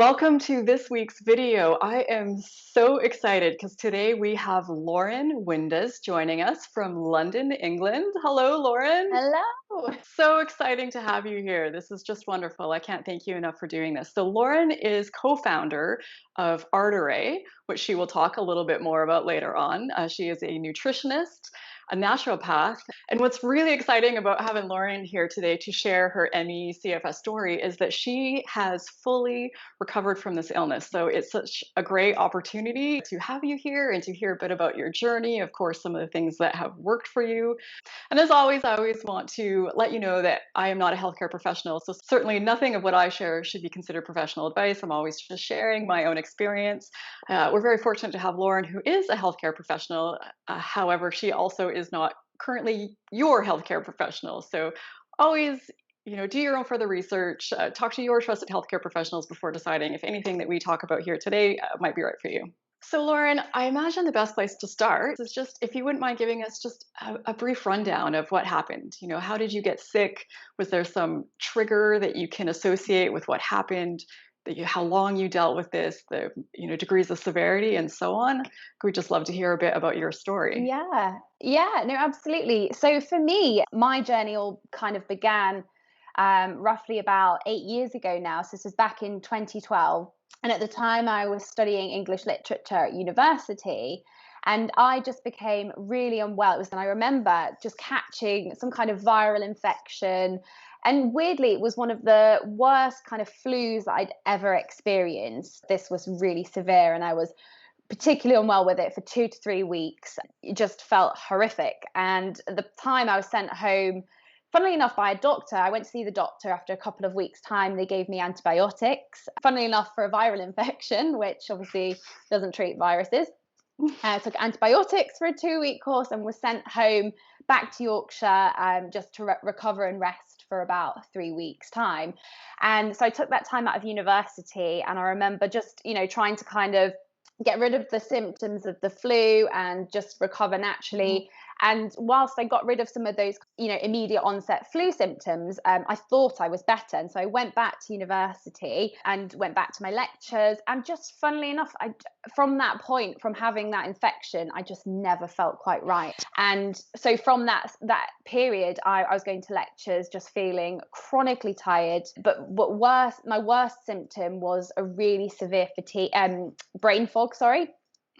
Welcome to this week's video. I am so excited because today we have Lauren WINDAS joining us from London, England. Hello, Lauren. Hello. So exciting to have you here. This is just wonderful. I can't thank you enough for doing this. So Lauren is co-founder of Artery, which she will talk a little bit more about later on. She is a nutritionist, a naturopath. And what's really exciting about having Lauren here today to share her ME CFS story is that she has fully recovered from this illness. So it's such a great opportunity to have you here and to hear a bit about your journey, of course, some of the things that have worked for you. And as always, I always want to let you know that I am not a healthcare professional. So certainly nothing of what I share should be considered professional advice. I'm always just sharing my own experience. We're very fortunate to have Lauren, who is a healthcare professional. However, she also is not currently your healthcare professional. So always, do your own further research, talk to your trusted healthcare professionals before deciding if anything that we talk about here today might be right for you. So, Lauren, I imagine the best place to start is just if you wouldn't mind giving us just a brief rundown of what happened. How did you get sick? Was there some trigger that you can associate with what happened? How long you dealt with this, the degrees of severity, and so on? We'd just love to hear a bit about your story. Yeah, no, absolutely. So for me, my journey all kind of began roughly about 8 years ago now. So this was back in 2012. And at the time, I was studying English literature at university. And I just became really unwell. And I remember just catching some kind of viral infection. And weirdly, it was one of the worst kind of flus that I'd ever experienced. This was really severe, and I was particularly unwell with it for 2 to 3 weeks. It just felt horrific. And at the time, I was sent home, funnily enough, by a doctor. I went to see the doctor after a couple of weeks' time. They gave me antibiotics, funnily enough, for a viral infection, which obviously doesn't treat viruses. I took antibiotics for a 2-week course and was sent home back to Yorkshire just to recover and rest for about 3 weeks' time. And so I took that time out of university, and I remember just, trying to kind of get rid of the symptoms of the flu and just recover naturally. And whilst I got rid of some of those, immediate onset flu symptoms, I thought I was better. And so I went back to university and went back to my lectures. And just funnily enough, from that point, from having that infection, I just never felt quite right. And so from that period, I was going to lectures just feeling chronically tired. But worse, my worst symptom was a really severe fatigue, brain fog, sorry.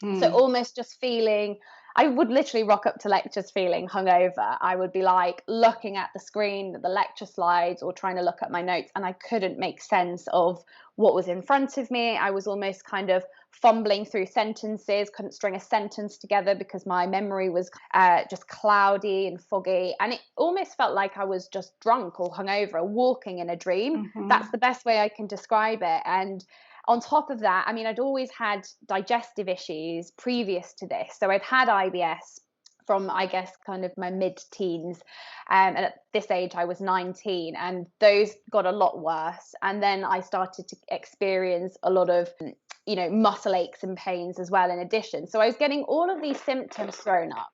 So Mm. almost just feeling, I would literally rock up to lectures feeling hungover. I would be like looking at the screen, the lecture slides, or trying to look at my notes, and I couldn't make sense of what was in front of me. I was almost kind of fumbling through sentences, couldn't string a sentence together because my memory was just cloudy and foggy. And it almost felt like I was just drunk or hungover or walking in a dream. That's Mhm. the best way I can describe it. And on top of that, I mean, I'd always had digestive issues previous to this. So I'd had IBS from, I guess, kind of my mid-teens. And at this age, I was 19, and those got a lot worse. And then I started to experience a lot of, muscle aches and pains as well, in addition. So I was getting all of these symptoms thrown up.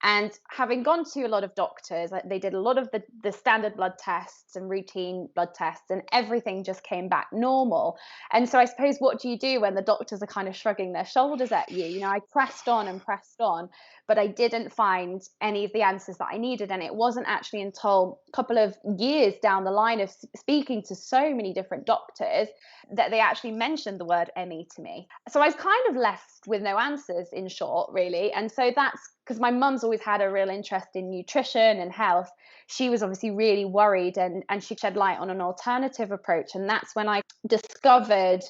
And having gone to a lot of doctors, they did a lot of the standard blood tests and routine blood tests, and everything just came back normal. And so I suppose, what do you do when the doctors are kind of shrugging their shoulders at you? I pressed on and pressed on, but I didn't find any of the answers that I needed. And it wasn't actually until a couple of years down the line of speaking to so many different doctors that they actually mentioned the word ME to me. So I was kind of left with no answers, in short, really. And so that's because my mum's always had a real interest in nutrition and health. She was obviously really worried, and she shed light on an alternative approach. And that's when I discovered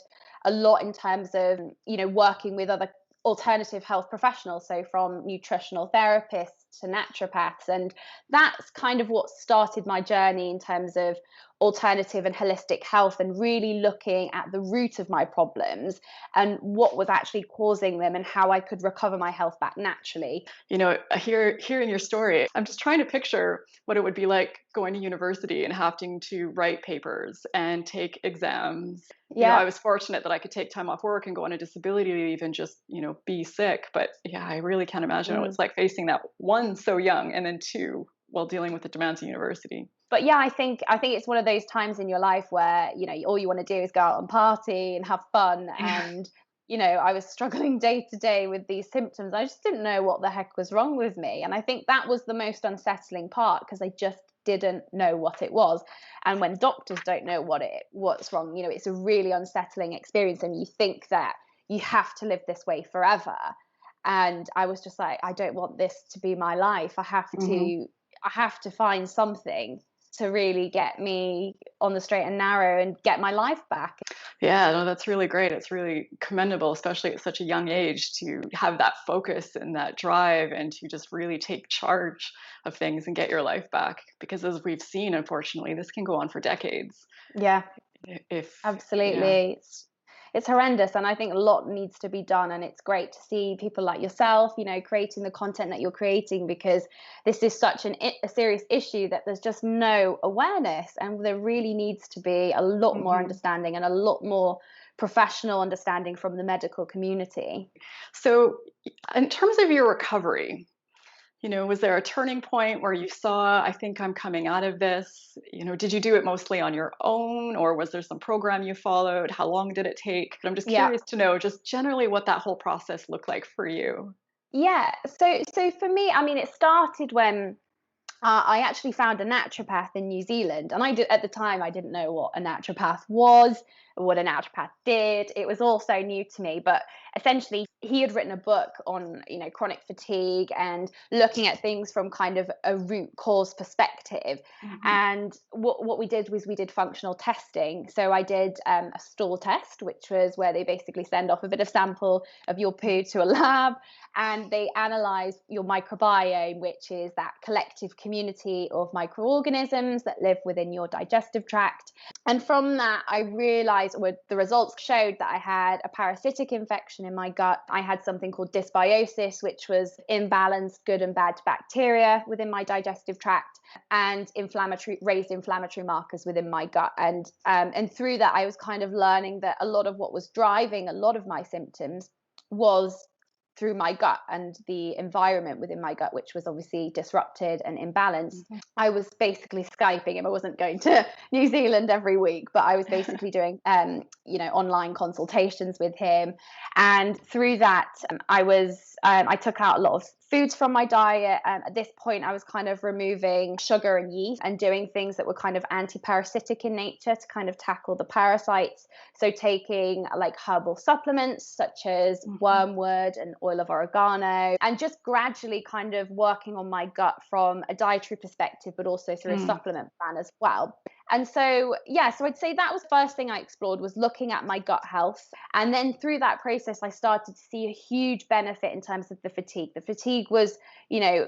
a lot in terms of, working with other alternative health professionals. So from nutritional therapists to naturopaths. And that's kind of what started my journey in terms of alternative and holistic health, and really looking at the root of my problems and what was actually causing them, and how I could recover my health back naturally. Hearing your story, I'm just trying to picture what it would be like going to university and having to write papers and take exams. I Yeah. was fortunate that I could take time off work and go on a disability leave and just, be sick. But yeah, I really can't imagine what Mm. it's like facing that, one, so young, and then two, while dealing with the demands of university. But yeah, I think it's one of those times in your life where, all you want to do is go out and party and have fun. Yeah. And, I was struggling day to day with these symptoms. I just didn't know what the heck was wrong with me. And I think that was the most unsettling part, because I just didn't know what it was. And when doctors don't know what's wrong, it's a really unsettling experience, and you think that you have to live this way forever. And I was just like, I don't want this to be my life. Mhm. I have to find something to really get me on the straight and narrow and get my life back. Yeah, no, that's really great. It's really commendable, especially at such a young age, to have that focus and that drive and to just really take charge of things and get your life back. Because as we've seen, unfortunately, this can go on for decades. Yeah, If, yeah. absolutely. It's horrendous, and I think a lot needs to be done. And it's great to see people like yourself, creating the content that you're creating, because this is such a serious issue that there's just no awareness, and there really needs to be a lot more Mhm. understanding and a lot more professional understanding from the medical community. So, in terms of your recovery, was there a turning point where you saw, I think I'm coming out of this? Did you do it mostly on your own, or was there some program you followed? How long did it take? I'm just Yeah. curious to know just generally what that whole process looked like for you. Yeah. So for me, I mean, it started when I actually found a naturopath in New Zealand, and at the time I didn't know what a naturopath was, what a naturopath did. It was all so new to me. But essentially, he had written a book on chronic fatigue and looking at things from kind of a root cause perspective. Mhm. And what we did was we did functional testing. So I did a stool test, which was where they basically send off a bit of sample of your poo to a lab, and they analyze your microbiome, which is that collective community of microorganisms that live within your digestive tract. And from that, I realized, well, the results showed that I had a parasitic infection in my gut. I had something called dysbiosis, which was imbalanced good and bad bacteria within my digestive tract, and raised inflammatory markers within my gut. And through that, I was kind of learning that a lot of what was driving a lot of my symptoms was through my gut and the environment within my gut, which was obviously disrupted and imbalanced. Mhm. I was basically Skyping him. I wasn't going to New Zealand every week, but I was basically doing, online consultations with him. And through that, I took out a lot of foods from my diet. At this point, I was kind of removing sugar and yeast and doing things that were kind of anti-parasitic in nature to kind of tackle the parasites. So taking like herbal supplements such as Mhm. wormwood and oil of oregano, and just gradually kind of working on my gut from a dietary perspective, but also through a Mm. supplement plan as well. And so, yeah, so I'd say that was the first thing I explored, was looking at my gut health. And then through that process, I started to see a huge benefit in terms of the fatigue. The fatigue was,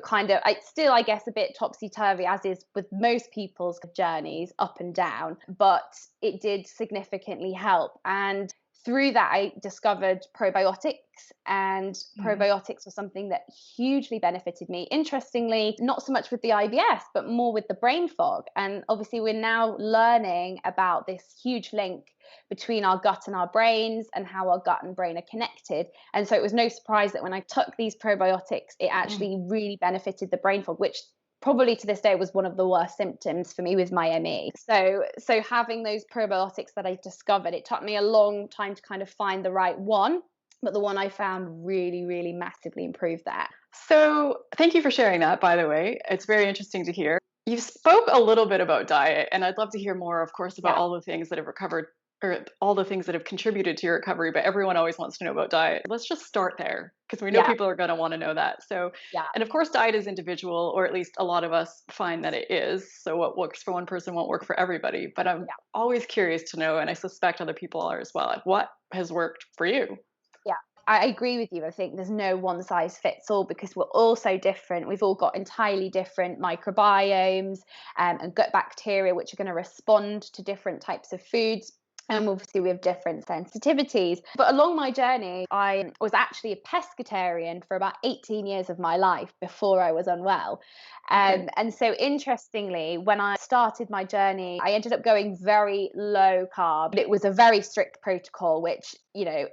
kind of, it's still, I guess, a bit topsy turvy, as is with most people's journeys, up and down, but it did significantly help. And through that, I discovered probiotics, and Mhm. probiotics was something that hugely benefited me. Interestingly, not so much with the IBS, but more with the brain fog. And obviously, we're now learning about this huge link between our gut and our brains, and how our gut and brain are connected. And so it was no surprise that when I took these probiotics, it Mm. actually really benefited the brain fog, which probably to this day was one of the worst symptoms for me with my ME. So having those probiotics that I discovered, it took me a long time to kind of find the right one, but the one I found really, really massively improved that. So, thank you for sharing that, by the way. It's very interesting to hear. You spoke a little bit about diet, and I'd love to hear more, of course, about Yeah. all the things that have recovered or all the things that have contributed to your recovery, but everyone always wants to know about diet. Let's just start there because we know Yeah. people are going to want to know that. So, Yeah. and of course, diet is individual, or at least a lot of us find that it is. So, what works for one person won't work for everybody. But I'm Yeah. always curious to know, and I suspect other people are as well, like what has worked for you? Yeah, I agree with you. I think there's no one size fits all, because we're all so different. We've all got entirely different microbiomes, and gut bacteria, which are going to respond to different types of foods. And obviously, we have different sensitivities. But along my journey, I was actually a pescatarian for about 18 years of my life before I was unwell. Okay. And so, interestingly, when I started my journey, I ended up going very low carb. It was a very strict protocol, which,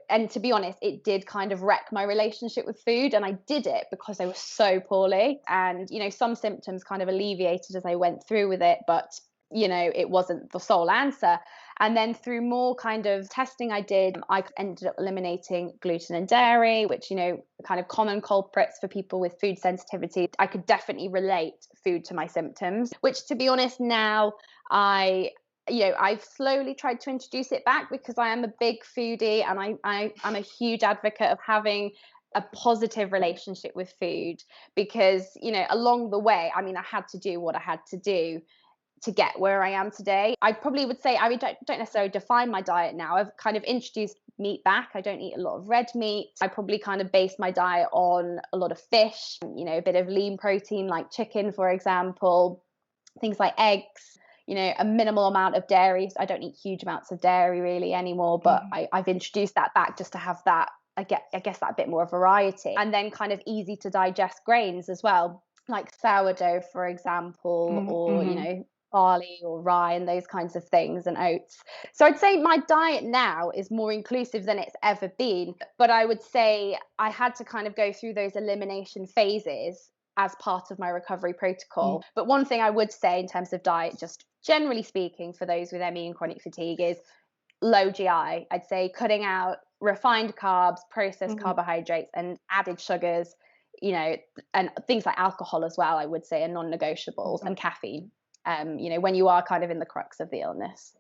and to be honest, it did kind of wreck my relationship with food. And I did it because I was so poorly. And, some symptoms kind of alleviated as I went through with it. But it wasn't the sole answer. And then through more kind of testing I did, I ended up eliminating gluten and dairy, which, kind of common culprits for people with food sensitivity. I could definitely relate food to my symptoms, which, to be honest, now I've slowly tried to introduce it back because I am a big foodie, and I'm a huge advocate of having a positive relationship with food because, along the way, I mean, I had to do what I had to do to get where I am today. I probably would say don't necessarily define my diet now. I've kind of introduced meat back. I don't eat a lot of red meat. I probably kind of base my diet on a lot of fish, a bit of lean protein like chicken, for example, things like eggs, a minimal amount of dairy. So I don't eat huge amounts of dairy really anymore, but Mhm. I've introduced that back just to have that, I guess that bit more variety. And then kind of easy to digest grains as well, like sourdough, for example, or, Mm-hmm. barley or rye and those kinds of things, and oats. So I'd say my diet now is more inclusive than it's ever been. But I would say I had to kind of go through those elimination phases as part of my recovery protocol. But one thing I would say in terms of diet, just generally speaking, for those with ME and chronic fatigue, is low GI. I'd say cutting out refined carbs, processed Mm-hmm. carbohydrates, and added sugars, and things like alcohol as well, I would say, are non-negotiables, and caffeine, when you are kind of in the crux of the illness.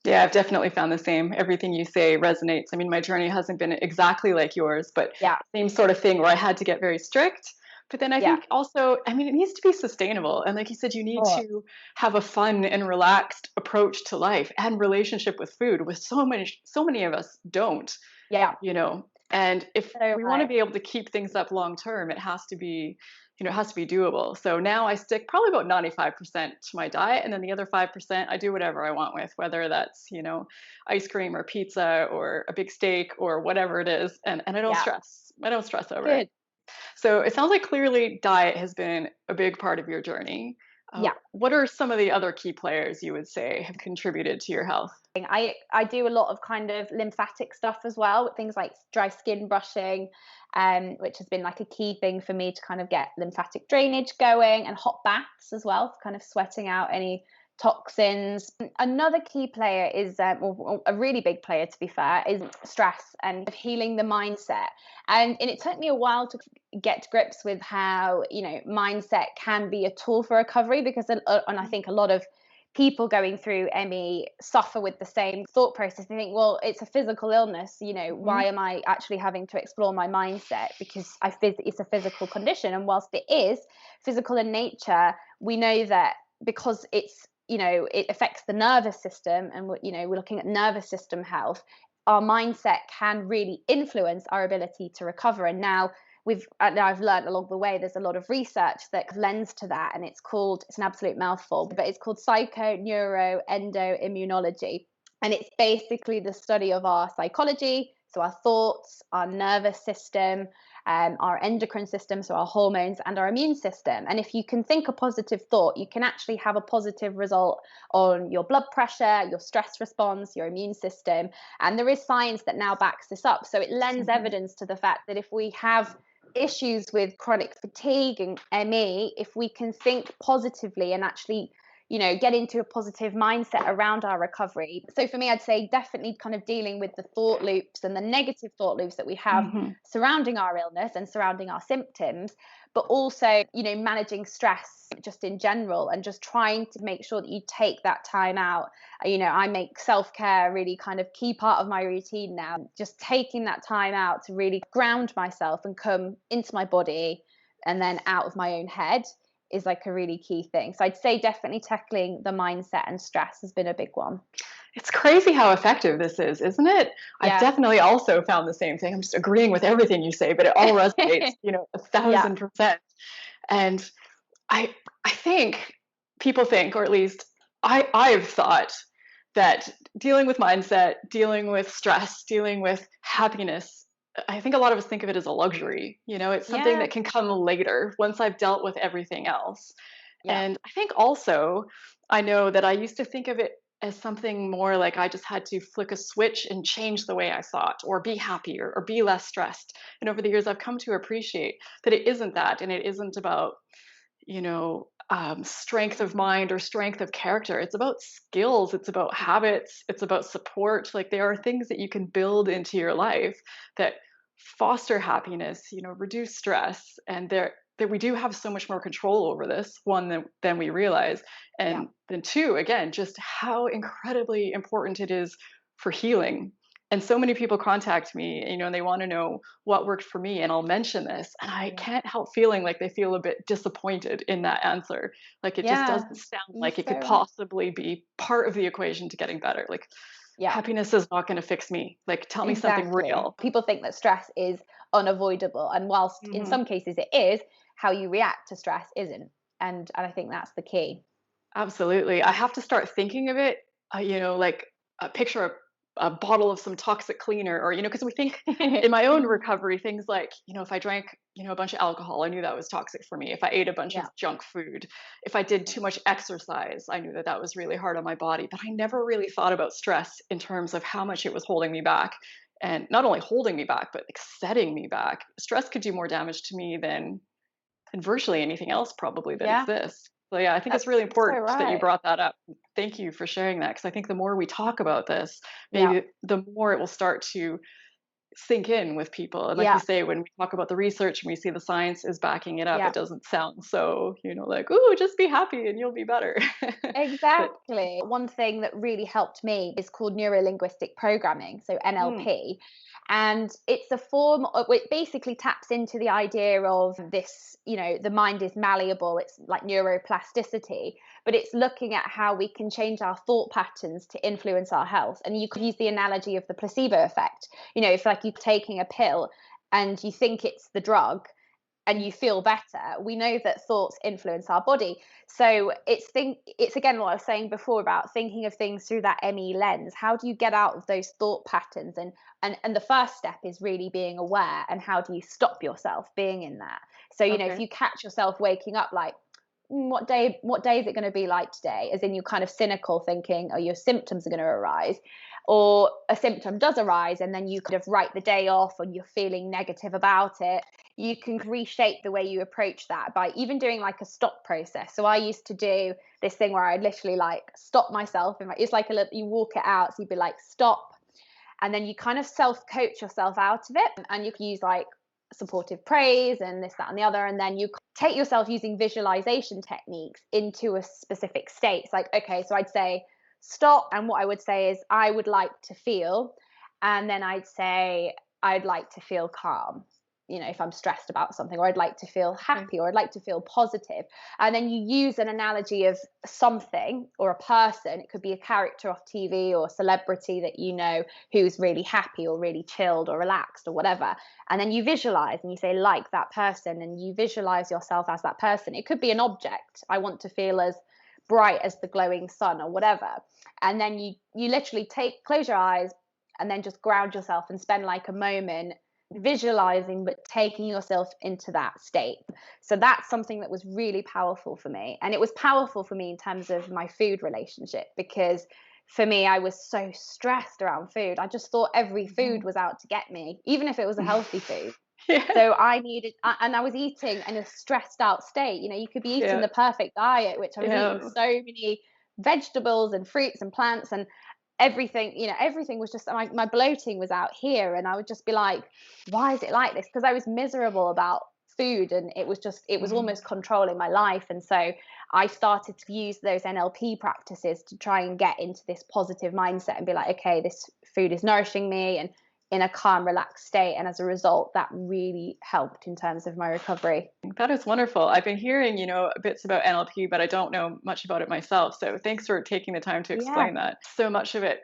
Yeah, I've definitely found the same. Everything you say resonates. I mean, my journey hasn't been exactly like yours, but Yeah, same sort of thing where I had to get very strict. But then I yeah. think also, I mean, it needs to be sustainable. And like you said, you need Oh, to have a fun and relaxed approach to life and relationship with food, with so many of us don't, yeah, you know. And if so we want to right. be able to keep things up long term, it has to be, it has to be doable. So now I stick probably about 95% to my diet, and then the other 5% I do whatever I want with, whether that's, ice cream or pizza or a big steak or whatever it is, and I don't Yeah, stress. I don't stress over it. good. So it sounds like clearly diet has been a big part of your journey. Yeah. What are some of the other key players you would say have contributed to your health? I do a lot of kind of lymphatic stuff as well, things like dry skin brushing, which has been like a key thing for me to kind of get lymphatic drainage going, and hot baths as well, for kind of sweating out any toxins. Another key player is, or a really big player to be fair, is stress and healing the mindset. And it took me a while to get to grips with how, mindset can be a tool for recovery, because, and I think a lot of people going through ME suffer with the same thought process. They think, well, it's a physical illness. Mhm. Why am I actually having to explore my mindset? Because it's a physical condition. And whilst it is physical in nature, we know that because it affects the nervous system, and we're looking at nervous system health, our mindset can really influence our ability to recover. And now I've learned along the way, there's a lot of research that lends to that, and it's an absolute mouthful, but it's called psychoneuroendoimmunology, and it's basically the study of our psychology, so our thoughts, our nervous system, our endocrine system, so our hormones, and our immune system. And if you can think a positive thought, you can actually have a positive result on your blood pressure, your stress response, your immune system. And there is science that now backs this up. So it lends Mhm. evidence to the fact that if we have issues with chronic fatigue and ME, if we can think positively and actually, get into a positive mindset around our recovery. So for me, I'd say definitely kind of dealing with the thought loops and the negative thought loops that we have Mhm. surrounding our illness and surrounding our symptoms, but also, managing stress just in general, and just trying to make sure that you take that time out. I make self-care a really kind of key part of my routine now. Just taking that time out to really ground myself and come into my body and then out of my own head is like a really key thing. So I'd say definitely tackling the mindset and stress has been a big one. It's crazy how effective this is, isn't it? I've Yeah. definitely also found the same thing. I'm just agreeing with everything you say, but it all resonates, a Yeah. 1000%. And I think people think, or at least I've thought that dealing with mindset, dealing with stress, dealing with happiness, I think a lot of us think of it as a luxury. It's something Yeah. that can come later once I've dealt with everything else. Yeah. And I think also, I know that I used to think of it as something more like I just had to flick a switch and change the way I thought, or be happier, or be less stressed. And over the years, I've come to appreciate that it isn't that. And it isn't about strength of mind or strength of character. It's about skills, it's about habits, it's about support. Like there are things that you can build into your life that foster happiness, reduce stress, and that we do have so much more control over this one than we realize. Yeah. And then two, again, just how incredibly important it is for healing. And so many people contact me, and they want to know what worked for me, and I'll mention this, and I Yeah. can't help feeling like they feel a bit disappointed in that answer. Like it just Yeah. doesn't sound You're like it so could right. possibly be part of the equation to getting better. Like Yeah. happiness is not going to fix me. Like tell me something Exactly. real. People think that stress is unavoidable, and whilst in Hmm. some cases it is, how you react to stress isn't. And I think that's the key. Absolutely. I have to start thinking of it, like picture a bottle of some toxic cleaner, or, because we think in my own recovery, things like, if I drank, a bunch of alcohol, I knew that was toxic for me. If I ate a bunch of Yeah. junk food, if I did Yeah. too much exercise, I knew that that was really hard on my body. But I never really thought about stress in terms of how much it was holding me back. And not only holding me back, but like setting me back. Stress could do more damage to me than virtually anything else probably that Yeah. exists. So yeah, I think it's That's really so important that you right. brought that up. Thank you for sharing that, because I think the more we talk about this, Yeah. maybe the more it will start to sink in with people. And like you Yeah. say, when we talk about the research and we see the science is backing it up, Yeah. it doesn't sound so, like, ooh, just be happy and you'll be better. But Exactly. One thing that really helped me is called neuro-linguistic programming, so mm, NLP. And it's a form of it basically taps into the idea of this, the mind is malleable, it's like neuroplasticity, but it's looking at how we can change our thought patterns to influence our health. And you could use the analogy of the placebo effect. If like you're taking a pill and you think it's the drug, and you feel better, we know that thoughts influence our body. So it's again what I was saying before about thinking of things through that ME lens. How do you get out of those thought patterns? And the first step is really being aware, and how do you stop yourself being in that? So if okay. you catch yourself waking up like, what day is it going to be like today, as in you're kind of cynical thinking, or your symptoms are going to arise, or a symptom does arise and then you kind of write the day off and you're feeling negative about it, you can reshape the way you approach that by even doing like a stop process. So I used to do this thing where I'd literally like stop myself, and it's like you walk it out, so you'd be like stop, and then you kind of self coach yourself out of it, and you can use like supportive praise and this, that, and the other, and then you take yourself using visualization techniques into a specific state. It's like, okay, so I'd say stop, and what I would say is I would like to feel, and then I'd say I'd like to feel calm, if I'm stressed about something, or I'd like to feel Okay. happy, or I'd like to feel positive. And then you use an analogy of something or a person. It could be a character off TV or a celebrity that who's really happy or really chilled or relaxed or whatever. And then you visualize and you say, like that person, and you visualize yourself as that person. It could be an object. I want to feel as bright as the glowing sun or whatever. And then you literally close your eyes and then just ground yourself and spend like a moment visualizing but taking yourself into that state. So that's something that was really powerful for me, and it was powerful for me in terms of my food relationship, because for me, I was so stressed around food. I just thought every food Mhm. was out to get me, even if it was a healthy food. Yeah. So and I was eating in a stressed out state. You could be eating Yeah. the perfect diet, which I was eating Yeah. so many vegetables and fruits and plants and everything was just, my bloating was out here, and I would just be like, why is it like this? Because I was miserable about food, and it was Mhm. almost controlling my life. And so I started to use those NLP practices to try and get into this positive mindset and be like, okay, this food is nourishing me, and in a calm, relaxed state. And as a result, that really helped in terms of my recovery. That is wonderful. I've been hearing, bits about NLP, but I don't know much about it myself. So thanks for taking the time to Yeah. explain that. So much of it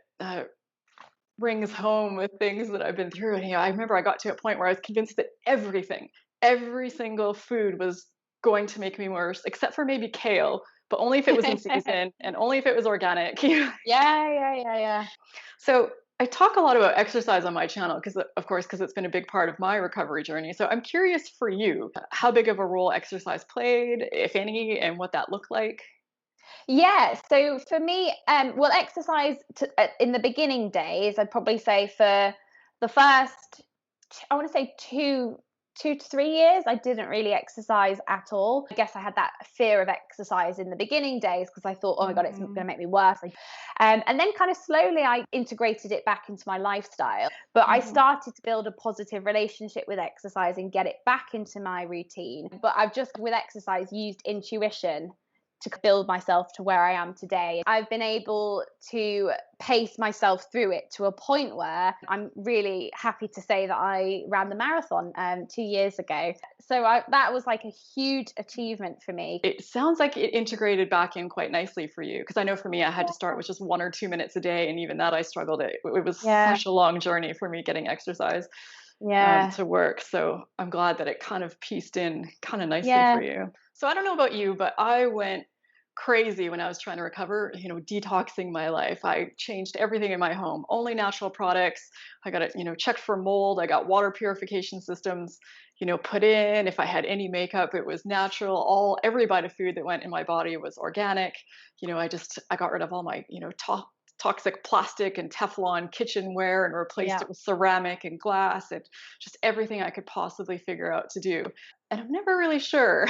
rings home with things that I've been through. And I remember I got to a point where I was convinced that every single food was going to make me worse, except for maybe kale. but only if it was in season and only if it was organic. Yeah. So I talk a lot about exercise on my channel because, of course, because it's been a big part of my recovery journey. So I'm curious for you, how big of a role exercise played, if any, and what that looked like. Yeah, so for me, well, exercise in the beginning days, I'd probably say for the first, I want to say 2 to 3 years, I didn't really exercise at all. I guess I had that fear of exercise in the beginning days because I thought, oh my God, it's going Mhm. to make me worse. And then kind of slowly I integrated it back into my lifestyle. But I Mhm. started to build a positive relationship with exercise and get it back into my routine. But I've just, with exercise, used intuition to build myself to where I am today. I've been able to pace myself through it to a point where I'm really happy to say that I ran the marathon 2 years ago. So that was like a huge achievement for me. It sounds like it integrated back in quite nicely for you, because I know for me, I had to start with just 1 or 2 minutes a day, and even that I struggled. It was Yeah, such a long journey for me getting exercise yeah, to work. So I'm glad that it kind of pieced in kind of nicely for yeah, you. So I don't know about you, but I went crazy when I was trying to recover, detoxing my life. I changed everything in my home, only natural products. I got it, checked for mold. I got water purification systems, put in. If I had any makeup, it was natural. Every bite of food that went in my body was organic. I got rid of all my, toxic plastic and Teflon kitchenware and replaced yeah. it with ceramic and glass and just everything I could possibly figure out to do. And I'm never really sure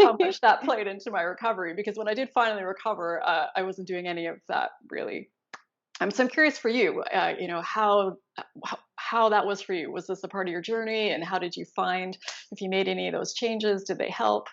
how much that played into my recovery, because when I did finally recover, I wasn't doing any of that really. So I'm curious for you, how that was for you. Was this a part of your journey, and how did you find, if you made any of those changes? Did they help?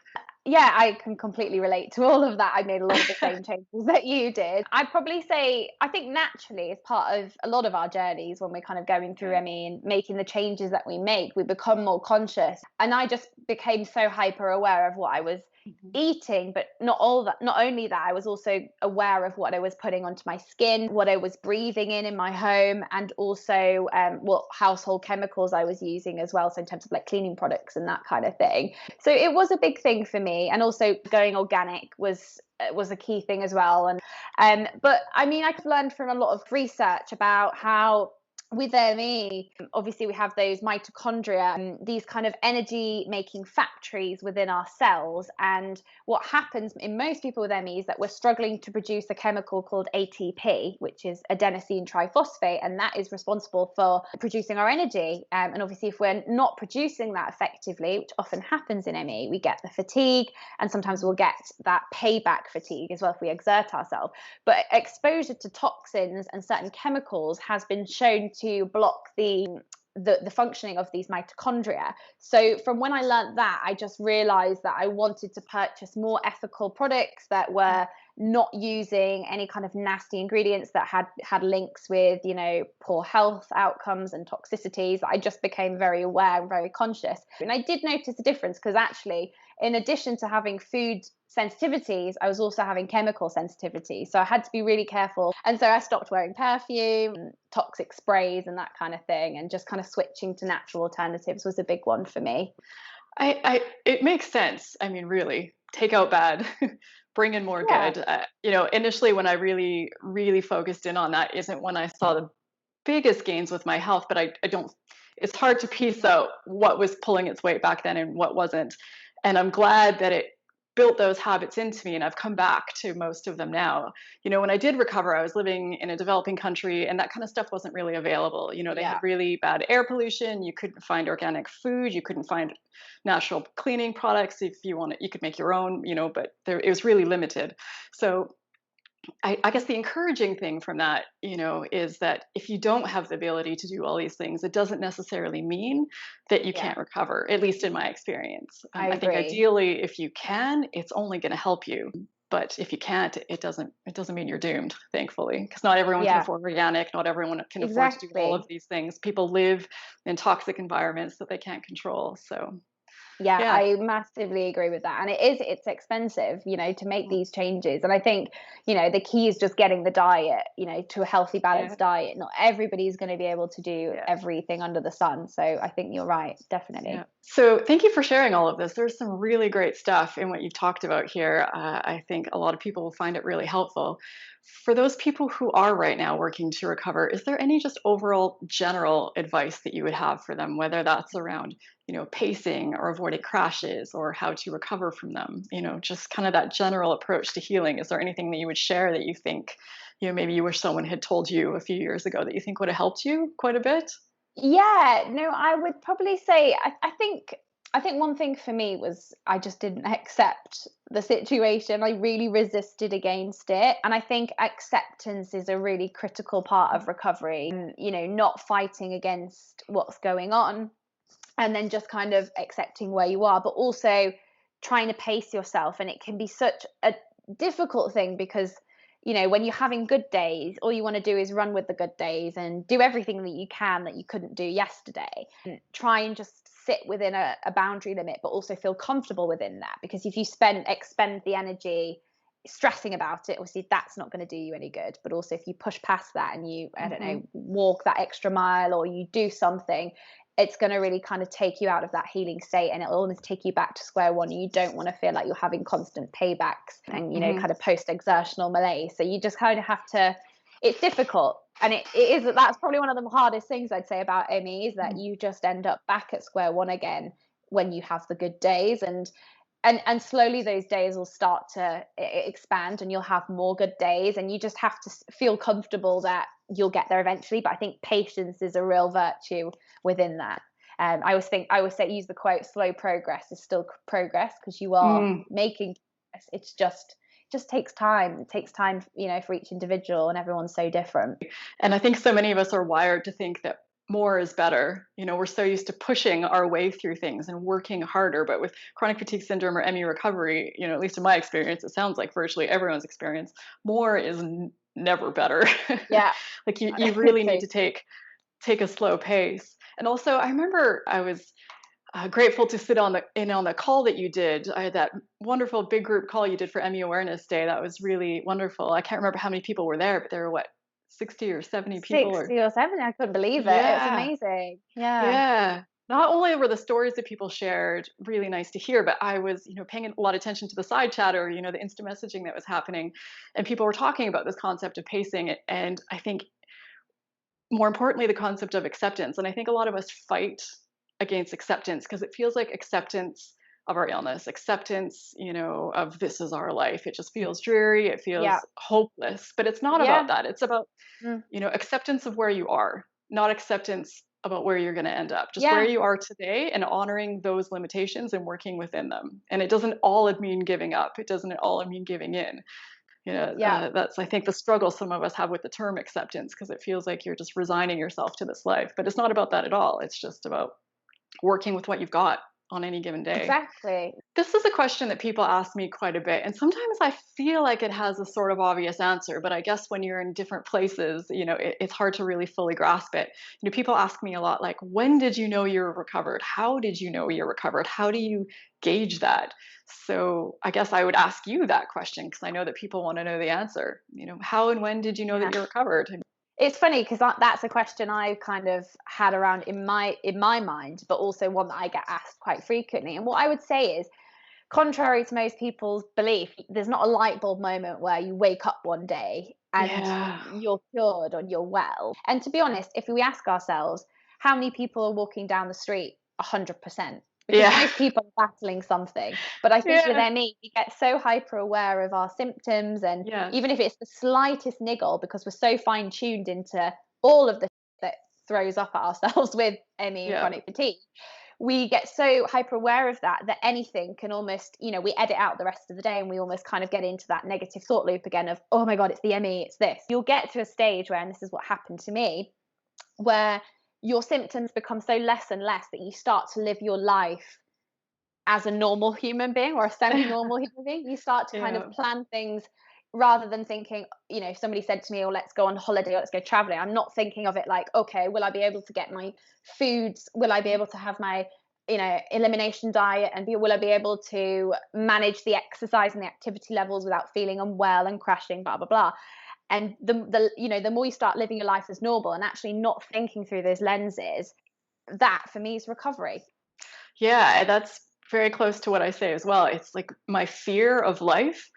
Yeah, I can completely relate to all of that. I made a lot of the same changes that you did. I'd probably say, I think naturally, as part of a lot of our journeys, when we're kind of going through Yeah. ME and making the changes that we make, we become more conscious. And I just became so hyper aware of what I was Mhm. eating, but not only that, I was also aware of what I was putting onto my skin, what I was breathing in my home, and also what household chemicals I was using as well. So in terms of like cleaning products and that kind of thing. So it was a big thing for me, and also going organic was a key thing as well. And but I mean, I've learned from a lot of research about how with ME, obviously we have those mitochondria, these kind of energy making factories within our cells. And what happens in most people with ME is that we're struggling to produce a chemical called ATP, which is adenosine triphosphate, and that is responsible for producing our energy. And obviously, if we're not producing that effectively, which often happens in ME, we get the fatigue, and sometimes we'll get that payback fatigue as well if we exert ourselves. But exposure to toxins and certain chemicals has been shown to block the functioning of these mitochondria. So from when I learned that, I just realized that I wanted to purchase more ethical products that were not using any kind of nasty ingredients that had links with, poor health outcomes and toxicities. I just became very aware and very conscious. And I did notice a difference because actually, in addition to having food sensitivities, I was also having chemical sensitivity. So I had to be really careful. And so I stopped wearing perfume, toxic sprays, and that kind of thing. And just kind of switching to natural alternatives was a big one for me. It makes sense. I mean, really, take out bad, bring in more Yeah. good. Initially, when I really, really focused in on that, isn't when I saw the biggest gains with my health, but I don't. It's hard to piece out what was pulling its weight back then and what wasn't. And I'm glad that it built those habits into me, and I've come back to most of them now. When I did recover, I was living in a developing country, and that kind of stuff wasn't really available. They had Yeah. really bad air pollution. You couldn't find organic food. You couldn't find natural cleaning products. If you want it, you could make your own, but it was really limited. So I guess the encouraging thing from that, is that if you don't have the ability to do all these things, it doesn't necessarily mean that you Yeah. can't recover, at least in my experience. I I think agree. ideally, if you can, it's only going to help you. But if you can't, it doesn't mean you're doomed, thankfully, because not everyone can Yeah, afford organic, not everyone can afford to do all of exactly. these things. People live in toxic environments that they can't control. So Yeah, yeah. I massively agree with that. And it's expensive, to make Mm, these changes. And I think, the key is just getting the diet, to a healthy, yeah. balanced diet. Not everybody's going to be able to do Yeah. everything under the sun. So I think you're right, Yeah. definitely. So, thank you for sharing all of this. There's some really great stuff in what you've talked about here. I think a lot of people will find it really helpful. For those people who are right now working to recover, is there any just overall general advice that you would have for them, whether that's around, pacing or avoiding crashes or how to recover from them? Just kind of that general approach to healing. Is there anything that you would share that you think, maybe you wish someone had told you a few years ago that you think would have helped you quite a bit? Yeah, no, I would probably say I think one thing for me was I just didn't accept the situation. I really resisted against it. And I think acceptance is a really critical part of recovery. Not fighting against what's going on and then just kind of accepting where you are, but also trying to pace yourself. And it can be such a difficult thing because when you're having good days, all you want to do is run with the good days and do everything that you can that you couldn't do yesterday. And try and just sit within a boundary limit, but also feel comfortable within that. Because if you expend the energy stressing about it, obviously that's not going to do you any good. But also if you push past that and you, I don't Hmm. know, walk that extra mile or you do something, it's going to really kind of take you out of that healing state, and it'll almost take you back to square one. You don't want to feel like you're having constant paybacks and Hmm. kind of post exertional malaise. So you just kind of have to, it's difficult, and it is, that's probably one of the hardest things I'd say about ME, is that you just end up back at square one again when you have the good days. And slowly those days will start to expand and you'll have more good days, and you just have to feel comfortable that you'll get there eventually. But I think patience is a real virtue within that. I always say, use the quote, slow progress is still progress, because you are Mm. making progress. It's just takes time. It takes time, for each individual, and everyone's so different. And I think so many of us are wired to think that more is better. We're so used to pushing our way through things and working harder. But with chronic fatigue syndrome or ME recovery, at least in my experience, it sounds like virtually everyone's experience, more is never better. Yeah. Like you really need So to take a slow pace. And also, I remember I was grateful to sit on the call that you did. I had that wonderful big group call you did for Emmy Awareness Day. That was really wonderful. I can't remember how many people were there, but there were what, 60 or 70 people or 60 or 70, I couldn't believe it. It was yeah, amazing. Yeah. yeah. Not only were the stories that people shared really nice to hear, but I was, paying a lot of attention to the side chat or, the instant messaging that was happening. And people were talking about this concept of pacing. And I think more importantly, the concept of acceptance. And I think a lot of us fight against acceptance because it feels like acceptance of our illness, acceptance, of this is our life. It just feels dreary. It Yeah. feels hopeless. But it's not about Yeah. that. It's about, Mm. acceptance of where you are, not acceptance about where you're going to end up. Just where Yeah. you are today and honoring those limitations and working within them. And it doesn't all mean giving up. It doesn't all mean giving in. Yeah. That's I think the struggle some of us have with the term acceptance because it feels like you're just resigning yourself to this life, but it's not about that at all. It's just about working with what you've got on any given day. Exactly. This is a question that people ask me quite a bit, and sometimes I feel like it has a sort of obvious answer, but I guess when you're in different places, it's hard to really fully grasp it. People ask me a lot, like, when did you know you were recovered? How did you know you're recovered? How do you gauge that? So I guess I would ask you that question because I know that people want to know the answer. How and when did you know that Yeah. you're recovered? It's funny because that's a question I've kind of had around in my mind, but also one that I get asked quite frequently. And what I would say is, contrary to most people's belief, there's not a light bulb moment where you wake up one day and Yeah. you're cured or you're well. And to be honest, if we ask ourselves, how many people are walking down the street 100%? Because Yeah. most people are battling something. But I think with Yeah. ME, we get so hyper aware of our symptoms, and Yes. even if it's the slightest niggle, because we're so fine tuned into all of the that throws up at ourselves with ME and Yeah. chronic fatigue, we get so hyper aware of that anything can almost, we edit out the rest of the day, and we almost kind of get into that negative thought loop again of, oh my God, it's the ME, it's this. You'll get to a stage where, and this is what happened to me, where your symptoms become so less and less that you start to live your life as a normal human being or a semi-normal human being. You start to kind of Yeah. plan things rather than thinking, if somebody said to me, oh, let's go on holiday or let's go traveling, I'm not thinking of it like, okay, will I be able to get my foods? Will I be able to have my, elimination diet, and will I be able to manage the exercise and the activity levels without feeling unwell and crashing, blah, blah, blah. And the more you start living your life as normal and actually not thinking through those lenses, that for me is recovery. Yeah, and that's very close to what I say as well. It's like my fear of life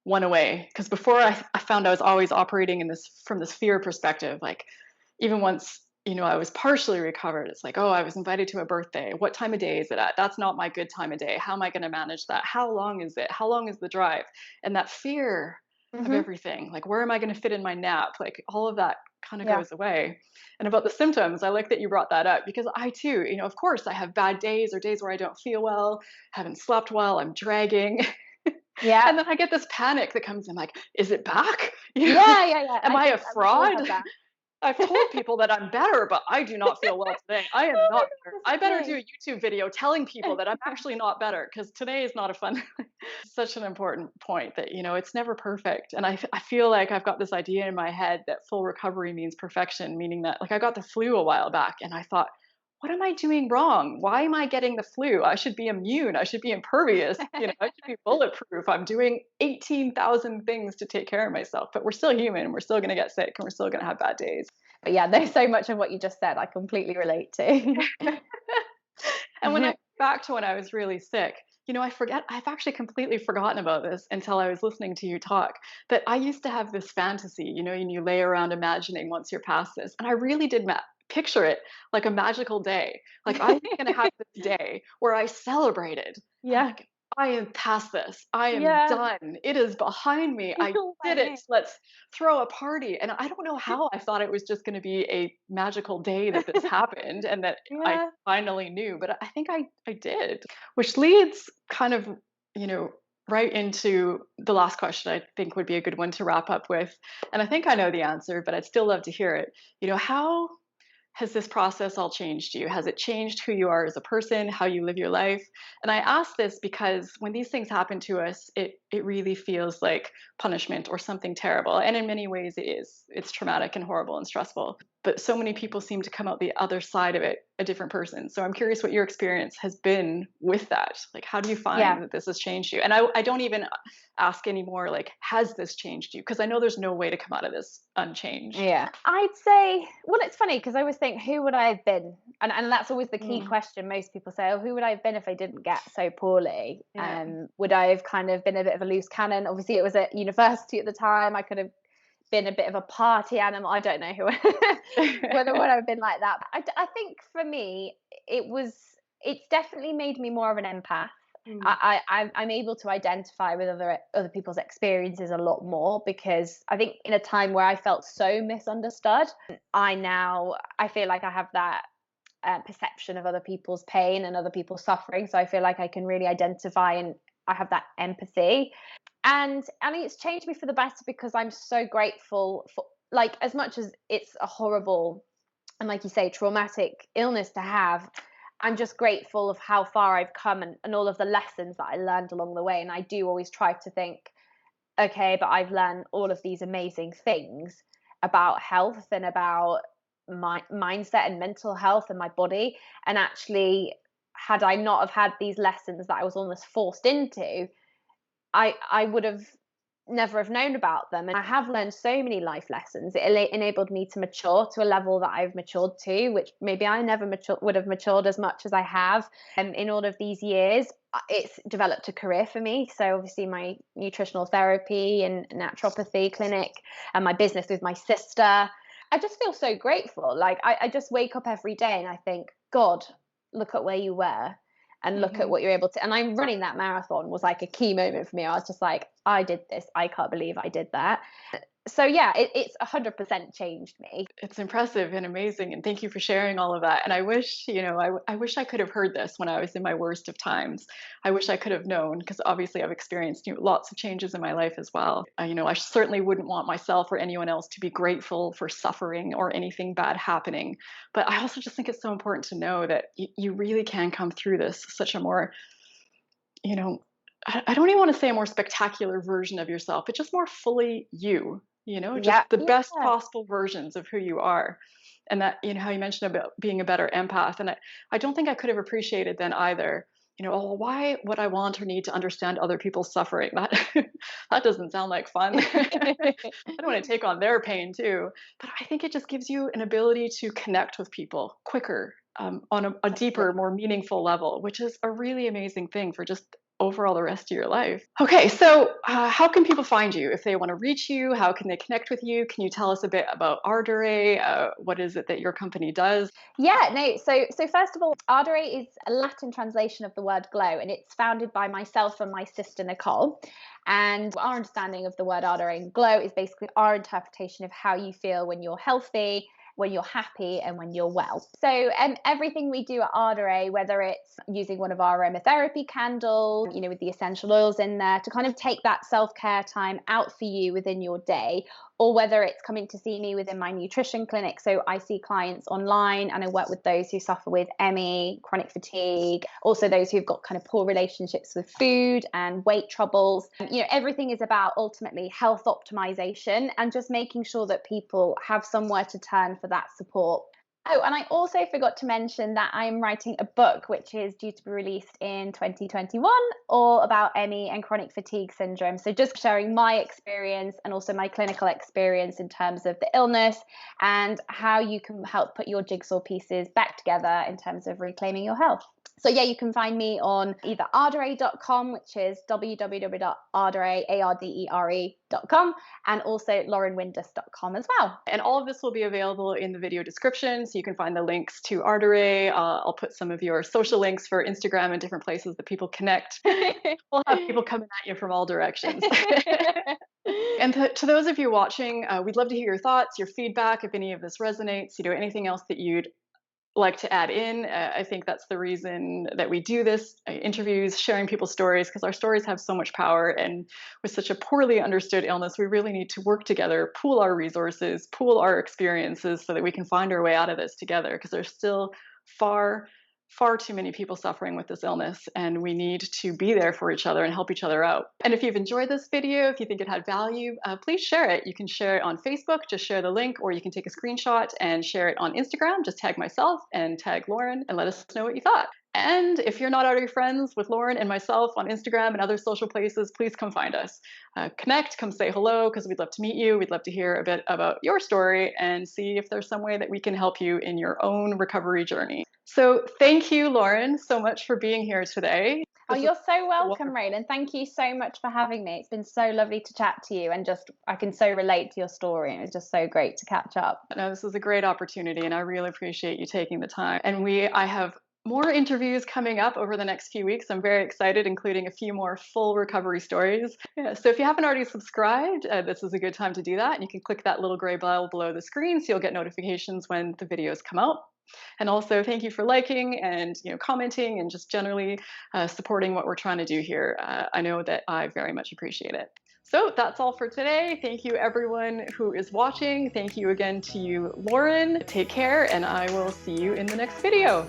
went away because before I found I was always operating in this from this fear perspective. Like even once, I was partially recovered, it's like, oh, I was invited to a birthday. What time of day is it at? That's not my good time of day. How am I going to manage that? How long is it? How long is the drive? And that fear of Hmm. everything, like where am I going to fit in my nap? Like all of that kind of Yeah. goes away. And about the symptoms, I like that you brought that up because I too, of course, I have bad days or days where I don't feel well, haven't slept well, I'm dragging. Yeah. And then I get this panic that comes in like, is it back? Yeah. Yeah. Yeah. Am I I a think we've all fraud? had that. I've told people that I'm better, but I do not feel well today. I am Oh my not better. I better do goodness a YouTube video telling people that I'm me. actually not better because today is not a fun. Such an important point that it's never perfect, and I feel like I've got this idea in my head that full recovery means perfection, meaning that like I got the flu a while back, and I thought, what am I doing wrong? Why am I getting the flu? I should be immune. I should be impervious. I should be bulletproof. I'm doing 18,000 things to take care of myself, but we're still human and we're still going to get sick and we're still going to have bad days. But yeah, there's so much of what you just said I completely relate to. And when I think back to when I was really sick, I've actually completely forgotten about this until I was listening to you talk. That I used to have this fantasy, and you lay around imagining once you're past this. And I really did picture it like a magical day. Like I was going to have this day where I celebrated. I'm Yeah. like, I am past this. I am Yeah. done. It is behind me. I did Like it. me. Let's throw a party. And I don't know how I thought it was just going to be a magical day that this happened and that I Yeah. finally knew, but I think I did, which leads kind of, you know, right into the last question I think would be a good one to wrap up with. And I think I know the answer, but I'd still love to hear it. How has this process all changed you? Has it changed who you are as a person, how you live your life? And I ask this because when these things happen to us, it really feels like punishment or something terrible. And in many ways it is. It's traumatic and horrible and stressful. But so many people seem to come out the other side of it a different person. So I'm curious what your experience has been with that. Like how do you Yeah. find that this has changed you? And I don't even ask anymore like, has this changed you? Because I know there's no way to come out of this unchanged. Yeah. I'd say, well, it's funny because I always think, who would I have been? And that's always the key Mm, question. Most people say, oh, who would I have been if I didn't get so poorly? yeah. Would I have kind of been a bit of a loose cannon? Obviously, it was at university at the time. I could have been a bit of a party animal. I don't know who whether would have been like that. I think for me, it's definitely made me more of an empath. Mm, I'm able to identify with other people's experiences a lot more because I think in a time where I felt so misunderstood, I feel like I have that perception of other people's pain and other people's suffering. So I feel like I can really identify and I have that empathy. And I mean, it's changed me for the better because I'm so grateful for, like, as much as it's a horrible and, like you say, traumatic illness to have, I'm just grateful of how far I've come and all of the lessons that I learned along the way. And I do always try to think, okay, but I've learned all of these amazing things about health and about my mindset and mental health and my body. And actually, had I not have had these lessons that I was almost forced into, I would have never have known about them. And I have learned so many life lessons. It enabled me to mature to a level that I've matured to, which maybe I never would have matured as much as I have in all of these years. It's developed a career for me. So obviously my nutritional therapy and naturopathy clinic and my business with my sister. I just feel so grateful. Like I just wake up every day and I think, God, look at where you were and look at mhm. what you're able to. And I'm running that marathon was like a key moment for me. I was just like, I did this. I can't believe I did that. So yeah, it's 100% changed me. It's impressive and amazing, and thank you for sharing all of that. And I wish, I wish I could have heard this when I was in my worst of times. I wish I could have known because obviously I've experienced lots of changes in my life as well. I certainly wouldn't want myself or anyone else to be grateful for suffering or anything bad happening. But I also just think it's so important to know that you really can come through this such a more, you know, I don't even want to say a more spectacular version of yourself, but just more fully you, just Yeah, the best yeah, possible versions of who you are. And that, how you mentioned about being a better empath. And I don't think I could have appreciated then either, oh, why would I want or need to understand other people's suffering? That that doesn't sound like fun. I don't want to take on their pain too. But I think it just gives you an ability to connect with people quicker. on a Absolutely. deeper, more meaningful level, which is a really amazing thing for just overall the rest of your life. Okay, so how can people find you if they want to reach you? How can they connect with you? Can you tell us a bit about Ardere? What is it that your company does? Yeah, no. So first of all, Ardere is a Latin translation of the word glow, and it's founded by myself and my sister Nicole. And our understanding of the word Ardere and glow is basically our interpretation of how you feel when you're healthy, when you're happy, and when you're well. So everything we do at Ardere, whether it's using one of our aromatherapy candles, with the essential oils in there, to kind of take that self-care time out for you within your day, or whether it's coming to see me within my nutrition clinic. So I see clients online and I work with those who suffer with ME, chronic fatigue, also those who've got kind of poor relationships with food and weight troubles. Everything is about ultimately health optimization and just making sure that people have somewhere to turn for that support. Oh, and I also forgot to mention that I'm writing a book which is due to be released in 2021, all about ME and chronic fatigue syndrome. So just sharing my experience and also my clinical experience in terms of the illness and how you can help put your jigsaw pieces back together in terms of reclaiming your health. So yeah, you can find me on either ardere.com, which is www.ardere.com, and also laurenwindas.com as well. And all of this will be available in the video description, so you can find the links to Ardere. I'll put some of your social links for Instagram and different places that people connect. We'll have people coming at you from all directions. And to those of you watching, we'd love to hear your thoughts, your feedback, if any of this resonates, anything else that you'd like to add in. I think that's the reason that we do this, interviews, sharing people's stories, because our stories have so much power. And with such a poorly understood illness, we really need to work together, pool our resources, pool our experiences so that we can find our way out of this together, because there's still far, far too many people suffering with this illness, and we need to be there for each other and help each other out. And if you've enjoyed this video, if you think it had value, please share it. You can share it on Facebook, just share the link, or you can take a screenshot and share it on Instagram. Just tag myself and tag Lauren and let us know what you thought. And if you're not already friends with Lauren and myself on Instagram and other social places, please come find us. Connect, come say hello, because we'd love to meet you. We'd love to hear a bit about your story and see if there's some way that we can help you in your own recovery journey. So thank you, Lauren, so much for being here today. Oh, This is you're so welcome, wonderful. Raelan. Thank you so much for having me. It's been so lovely to chat to you, and just I can so relate to your story, and it's just so great to catch up. No, this is a great opportunity, and I really appreciate you taking the time. And I have more interviews coming up over the next few weeks. I'm very excited, including a few more full recovery stories. Yeah, so if you haven't already subscribed, this is a good time to do that. And you can click that little gray bell below the screen so you'll get notifications when the videos come out. And also, thank you for liking and commenting and just generally supporting what we're trying to do here. I know that I very much appreciate it. So that's all for today. Thank you, everyone who is watching. Thank you again to you, Lauren. Take care, and I will see you in the next video.